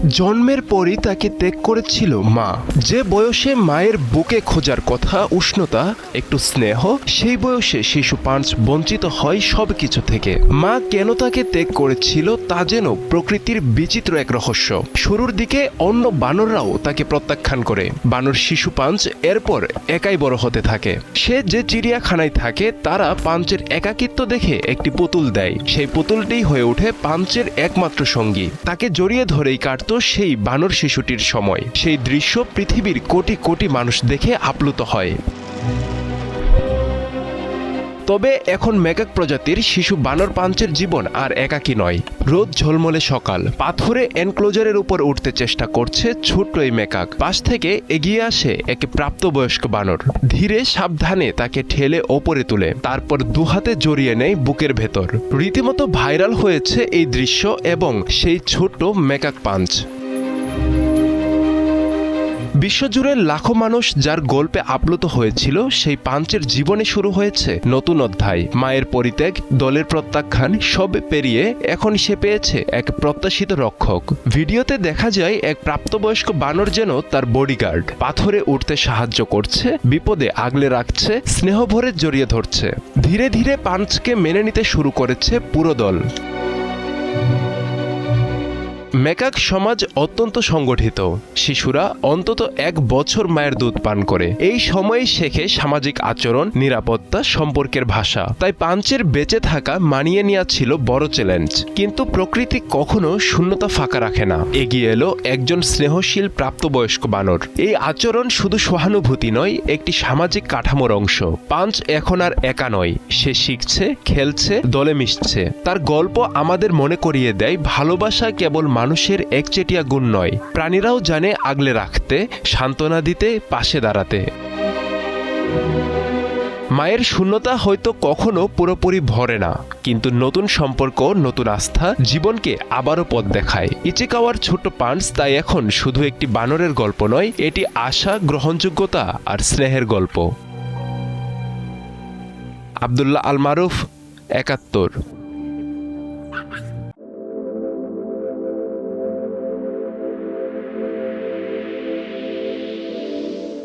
জন্মের পরই তাকে ত্যাগ করেছিল মা। যে বয়সে মায়ের বুকে খোঁজার কথা উষ্ণতা, একটু স্নেহ, সেই বয়সে শিশু পাঞ্চ বঞ্চিত হয় সবকিছু থেকে। মা কেন তাকে ত্যাগ করেছিল তা যেন প্রকৃতির বিচিত্র এক রহস্য। শুরুর দিকে অন্য বানররাও তাকে প্রত্যাখ্যান করে। বানর শিশু পাঞ্চ এরপর একাই বড় হতে থাকে। সে যে চিড়িয়াখানায় থাকে তারা পাঞ্চের একাকিত্ব দেখে একটি পুতুল দেয়। সেই পুতুলটি হয়ে ওঠে পাঞ্চের একমাত্র সঙ্গী। তাকে জড়িয়ে ধরেই কাটত সেই বানর শিশুটির সময়। সেই দৃশ্য পৃথিবীর কোটি কোটি মানুষ দেখে আপ্লুত হয়। তবে এখন মেকাক প্রজাতির শিশু বানর পাঞ্চের জীবন আর একাকী নয়। রোদ ঝলমলে সকাল, পাথরে এনক্লোজারের উপর উঠতে চেষ্টা করছে ছোট্ট এই মেকাক। পাশ থেকে এগিয়ে আসে এক প্রাপ্তবয়স্ক বানর। ধীরে সাবধানে তাকে ঠেলে ওপরে তুলে, তারপর দুহাতে জড়িয়ে নেয় বুকের ভেতর। রীতিমতো ভাইরাল হয়েছে এই দৃশ্য এবং সেই ছোট্ট মেকাক পাঞ্চ। বিশ্বজুড়ে লাখো মানুষ যার গল্পে আপ্লুত হয়েছিল, সেই পাঞ্চের জীবনে শুরু হয়েছে নতুন অধ্যায়। মায়ের পরিত্যাগ, দলের প্রত্যাখ্যান সব পেরিয়ে এখন সে পেয়েছে এক প্রত্যাশিত রক্ষক। ভিডিওতে দেখা যায় এক প্রাপ্তবয়স্ক বানর যেন তার বডিগার্ড। পাথরে উঠতে সাহায্য করছে, বিপদে আগলে রাখছে, স্নেহভরে জড়িয়ে ধরছে। ধীরে ধীরে পাঞ্চকে মেনে নিতে শুরু করেছে পুরো দল। মেকাক সমাজ অত্যন্ত সংগঠিত। শিশুরা অন্তত 1 বছর মায়ের দুধ পান করে। এই সময়ে শেখে সামাজিক আচরণ, নিরাপত্তা, সম্পর্কের ভাষা। তাই পাঞ্চের বেঁচে থাকা মানিয়ে নেওয়া ছিল বড় চ্যালেঞ্জ। কিন্তু প্রকৃতি কখনো শূন্যতা ফাঁকা রাখে না। এগিয়ে এলো একজন স্নেহশীল প্রাপ্তবয়স্ক বানর। এই আচরণ শুধু সহানুভূতি নয়, একটি সামাজিক কাঠামোর অংশ। পাঞ্চ এখন আর একা নয়, সে শিখছে, খেলছে, দলে মিশছে। তার গল্প আমাদের মনে করিয়ে দেয় ভালোবাসা কেবল মানুষের একচেটিয়া গুণ নয়, প্রাণীরাও জানে আগলে রাখতে, সান্ত্বনা দিতে, পাশে দাঁড়াতে। মায়ের শূন্যতা হয়তো কখনো পুরোপুরি ভরে না, কিন্তু নতুন সম্পর্ক, নতুন আস্থা জীবনকে আবারও পথ দেখায়। ইচিকাওয়ার ছোট্ট পাঞ্চ তাই এখন শুধু একটি বানরের গল্প নয়, এটি আশা, গ্রহণযোগ্যতা আর স্নেহের গল্প। আব্দুল্লাহ আল মারুফ, ৭১।